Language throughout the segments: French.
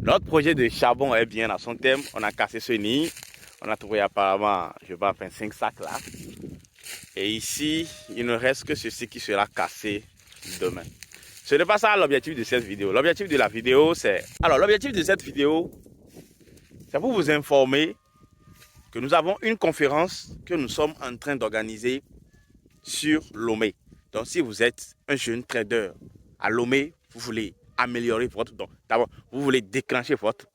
Notre projet de charbon est bien à son thème. On a cassé ce nid. On a trouvé apparemment, je vais enfin 5 sacs là. Et ici, il ne reste que ceci qui sera cassé demain. Ce n'est pas ça l'objectif de cette vidéo. L'objectif de la vidéo, c'est... Alors, l'objectif de cette vidéo, c'est pour vous informer que nous avons une conférence que nous sommes en train d'organiser sur Lomé. Donc, si vous êtes un jeune trader à Lomé, vous voulez améliorer votre... D'abord, vous voulez déclencher votre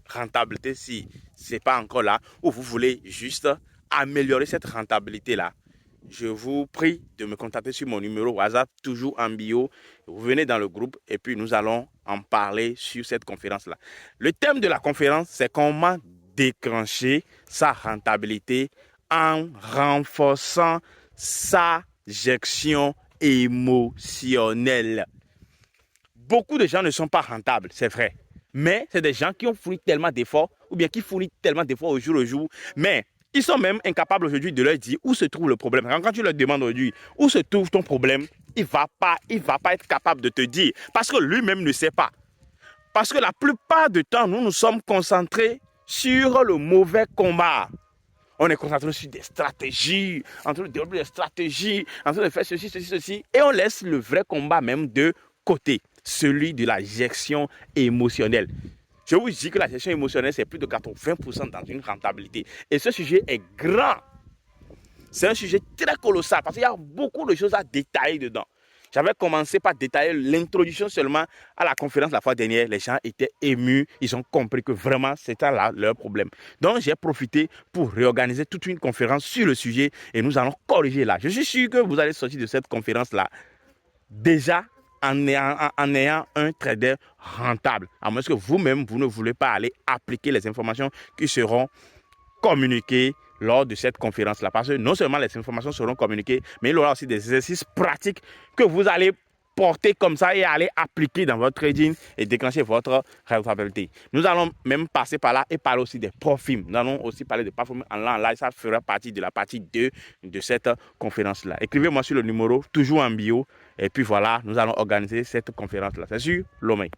rentabilité si ce n'est pas encore là, ou vous voulez juste améliorer cette rentabilité-là, je vous prie de me contacter sur mon numéro WhatsApp, toujours en bio. Vous venez dans le groupe et puis nous allons en parler sur cette conférence-là. Le thème de la conférence, c'est comment déclencher sa rentabilité en renforçant sa gestion émotionnelle. Beaucoup de gens ne sont pas rentables, c'est vrai. Mais c'est des gens qui ont fourni tellement d'efforts, ou bien qui fournissent tellement d'efforts au jour le jour, mais ils sont même incapables aujourd'hui de leur dire où se trouve le problème. Quand tu leur demandes aujourd'hui où se trouve ton problème, il va pas être capable de te dire, parce que lui-même ne sait pas. Parce que la plupart du temps, nous sommes concentrés sur le mauvais combat. On est concentré sur des stratégies, en train de développer des stratégies, en train de faire ceci, et on laisse le vrai combat même de côté, celui de la gestion émotionnelle. Je vous dis que la gestion émotionnelle, c'est plus de 80% dans une rentabilité. Et ce sujet est grand. C'est un sujet très colossal parce qu'il y a beaucoup de choses à détailler dedans. J'avais commencé par détailler l'introduction seulement à la conférence la fois dernière. Les gens étaient émus. Ils ont compris que vraiment, c'était là leur problème. Donc, j'ai profité pour réorganiser toute une conférence sur le sujet et nous allons corriger là. Je suis sûr que vous allez sortir de cette conférence-là déjà en ayant un trader rentable. À moins que vous-même, vous ne voulez pas aller appliquer les informations qui seront communiquées lors de cette conférence-là. Parce que non seulement les informations seront communiquées, mais il y aura aussi des exercices pratiques que vous allez porter comme ça et aller appliquer dans votre trading et déclencher votre rentabilité. Nous allons même passer par là et parler aussi des profils. Nous allons aussi parler de profils en live. Ça fera partie de la partie 2 de cette conférence-là. Écrivez-moi sur le numéro, toujours en bio. Et puis voilà, nous allons organiser cette conférence-là. C'est sur Lomé.